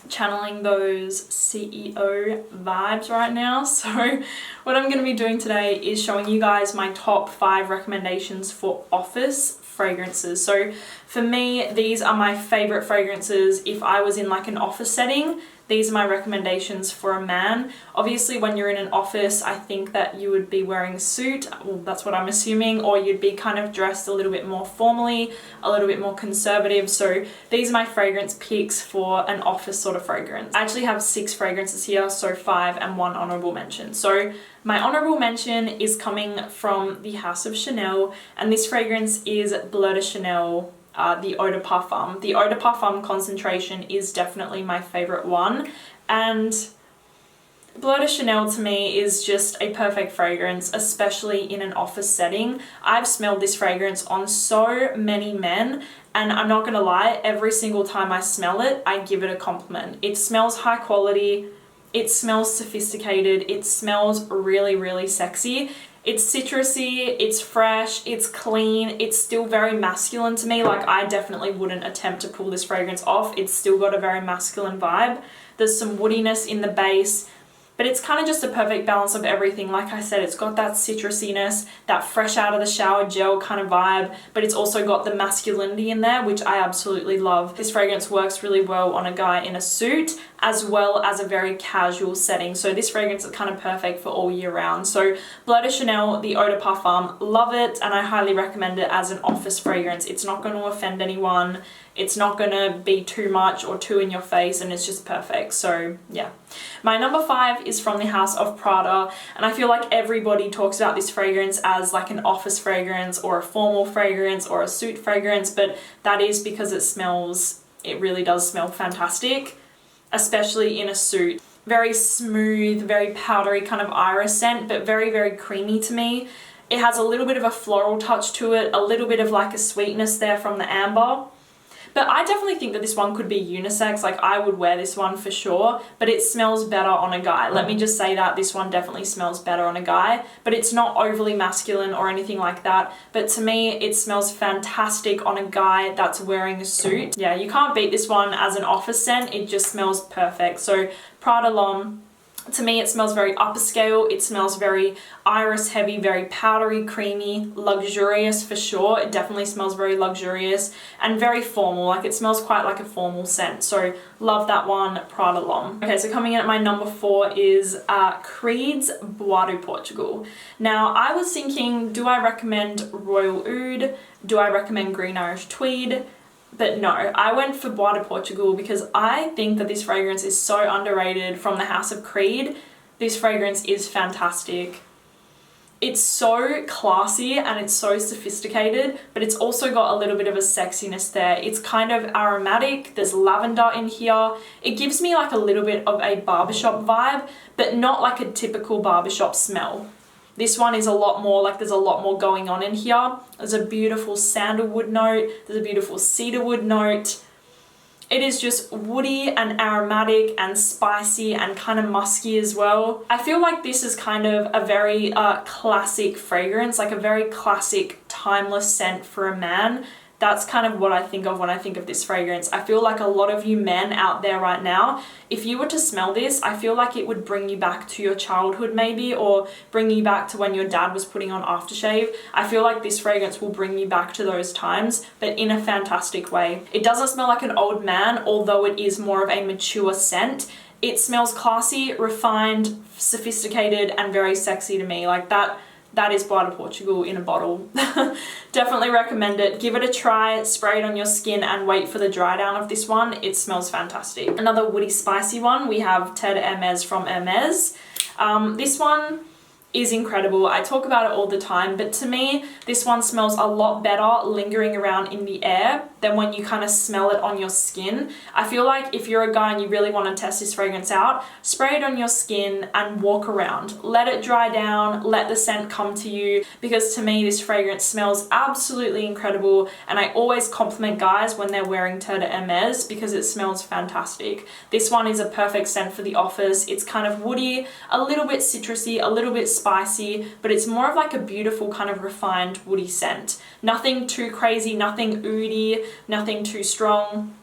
channeling those CEO vibes right now. So what I'm going to be doing today is showing you guys my top 5 recommendations for office fragrances. So for me, these are my favorite fragrances if I was in like an office setting. These are my recommendations for a man. Obviously, when you're in an office, I think that you would be wearing a suit. Well, that's what I'm assuming. Or you'd be kind of dressed a little bit more formally, a little bit more conservative. So these are my fragrance picks for an office sort of fragrance. I actually have 6 fragrances here, so 5 and 1 honorable mention. So my honorable mention is coming from the House of Chanel, and this fragrance is Bleu de Chanel. The Eau de Parfum. The Eau de Parfum concentration is definitely my favorite one, and Bleu de Chanel to me is just a perfect fragrance, especially in an office setting. I've smelled this fragrance on so many men, and I'm not gonna lie, every single time I smell it, I give it a compliment. It smells high quality, it smells sophisticated, it smells really, really sexy. It's citrusy, it's fresh, it's clean, it's still very masculine to me. Like, I definitely wouldn't attempt to pull this fragrance off. It's still got a very masculine vibe. There's some woodiness in the base, but it's kind of just a perfect balance of everything. Like I said, it's got that citrusiness, that fresh out of the shower gel kind of vibe, but it's also got the masculinity in there, which I absolutely love. This fragrance works really well on a guy in a suit, as well as a very casual setting. So this fragrance is kind of perfect for all year round. So Bleu de Chanel, the Eau de Parfum, love it, and I highly recommend it as an office fragrance. It's not going to offend anyone. It's not going to be too much or too in your face, and it's just perfect. So yeah. My number 5 is from the House of Prada, and I feel like everybody talks about this fragrance as like an office fragrance or a formal fragrance or a suit fragrance, but that is because it really does smell fantastic, especially in a suit. Very smooth, very powdery kind of iris scent, but very, very creamy to me. It has a little bit of a floral touch to it, a little bit of like a sweetness there from the amber. But I definitely think that this one could be unisex. Like, I would wear this one for sure, but it smells better on a guy. Let me just say that this one definitely smells better on a guy, but it's not overly masculine or anything like that. But to me, it smells fantastic on a guy that's wearing a suit. Yeah, you can't beat this one as an office scent. It just smells perfect. So Prada L'Homme, to me, it smells very upper scale. It smells very iris heavy, very powdery, creamy, luxurious for sure. It definitely smells very luxurious and very formal. Like, it smells quite like a formal scent. So love that one, Prada L'Homme. Okay, so coming in at my number 4 is Creed's Bois de Portugal. Now, I was thinking, do I recommend Royal Oud? Do I recommend Green Irish Tweed? But no, I went for Bois de Portugal because I think that this fragrance is so underrated from the House of Creed. This fragrance is fantastic. It's so classy and it's so sophisticated, but it's also got a little bit of a sexiness there. It's kind of aromatic, there's lavender in here. It gives me like a little bit of a barbershop vibe, but not like a typical barbershop smell. This one is a lot more, like, there's a lot more going on in here. There's a beautiful sandalwood note. There's a beautiful cedarwood note. It is just woody and aromatic and spicy and kind of musky as well. I feel like this is kind of a very classic fragrance, like a very classic, timeless scent for a man. That's kind of what I think of when I think of this fragrance. I feel like a lot of you men out there right now, if you were to smell this, I feel like it would bring you back to your childhood maybe, or bring you back to when your dad was putting on aftershave. I feel like this fragrance will bring you back to those times, but in a fantastic way. It doesn't smell like an old man, although it is more of a mature scent. It smells classy, refined, sophisticated, and very sexy to me. Like, that is Bois de Portugal in a bottle. Definitely recommend it. Give it a try, spray it on your skin, and wait for the dry down of this one. It smells fantastic. Another woody spicy one, we have Terre de Hermes from Hermes. This one is incredible. I talk about it all the time, but to me, this one smells a lot better lingering around in the air than when you kind of smell it on your skin. I feel like if you're a guy and you really want to test this fragrance out, spray it on your skin and walk around. Let it dry down, let the scent come to you, because to me, this fragrance smells absolutely incredible, and I always compliment guys when they're wearing Terre de Hermes because it smells fantastic. This one is a perfect scent for the office. It's kind of woody, a little bit citrusy, a little bit spicy, but it's more of like a beautiful kind of refined woody scent. Nothing too crazy, nothing oody, nothing too strong.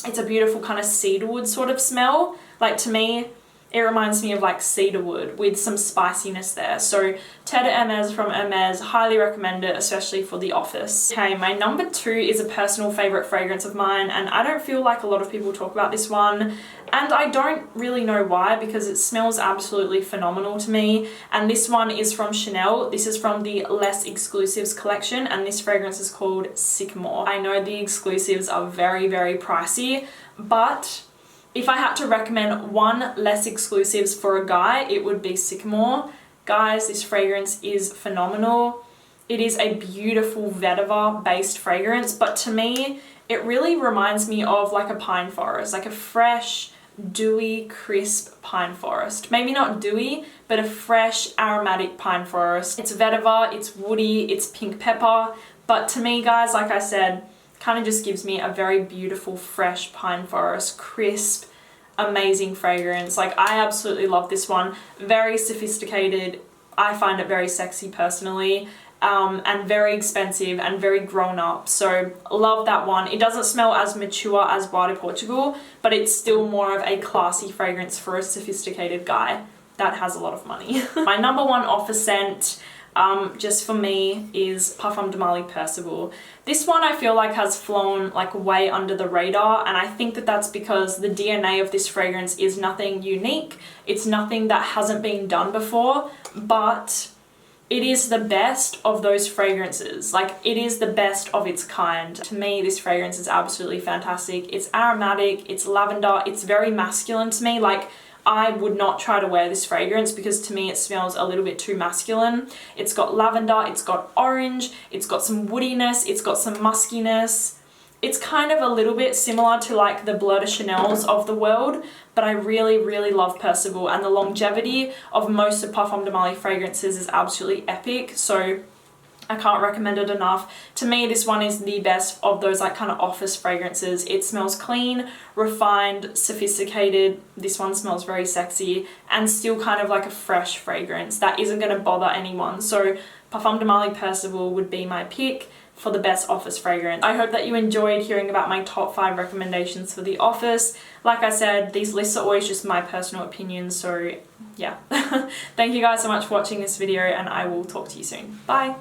It's a beautiful kind of cedarwood sort of smell. Like, to me, it reminds me of like cedarwood with some spiciness there. So Terre de Hermes from Hermes, highly recommend it, especially for the office. Okay, my number 2 is a personal favorite fragrance of mine, and I don't feel like a lot of people talk about this one, and I don't really know why, because it smells absolutely phenomenal to me. And this one is from Chanel. This is from the Less Exclusives collection, and this fragrance is called Sycamore. I know the exclusives are very, very pricey, but if I had to recommend one Less Exclusives for a guy, it would be Sycamore. Guys, this fragrance is phenomenal. It is a beautiful vetiver based fragrance, but to me, it really reminds me of like a pine forest, like a fresh, dewy, crisp pine forest. Maybe not dewy, but a fresh, aromatic pine forest. It's vetiver, it's woody, it's pink pepper, but to me, guys, like I said, kind of just gives me a very beautiful, fresh pine forest, crisp, amazing fragrance. Like, I absolutely love this one. Very sophisticated. I find it very sexy personally, and very expensive and very grown up. So love that one. It doesn't smell as mature as Bois de Portugal, but it's still more of a classy fragrance for a sophisticated guy that has a lot of money. My number 1 office scent, just for me, is Parfum de Marly Percival. This one I feel like has flown like way under the radar, and I think that that's because the DNA of this fragrance is nothing unique. It's nothing that hasn't been done before, but it is the best of those fragrances. Like, it is the best of its kind. To me, this fragrance is absolutely fantastic. It's aromatic, it's lavender, it's very masculine to me. Like, I would not try to wear this fragrance because to me it smells a little bit too masculine. It's got lavender, it's got orange, it's got some woodiness, it's got some muskiness. It's kind of a little bit similar to like the Bleu de Chanel's of the world, but I really, really love Percival, and the longevity of most of Parfum de Marly fragrances is absolutely epic. So I can't recommend it enough. To me, this one is the best of those like kind of office fragrances. It smells clean, refined, sophisticated. This one smells very sexy and still kind of like a fresh fragrance that isn't going to bother anyone. So Parfum de Marly Percival would be my pick for the best office fragrance. I hope that you enjoyed hearing about my top 5 recommendations for the office. Like I said, these lists are always just my personal opinions, so yeah. Thank you guys so much for watching this video, and I will talk to you soon. Bye!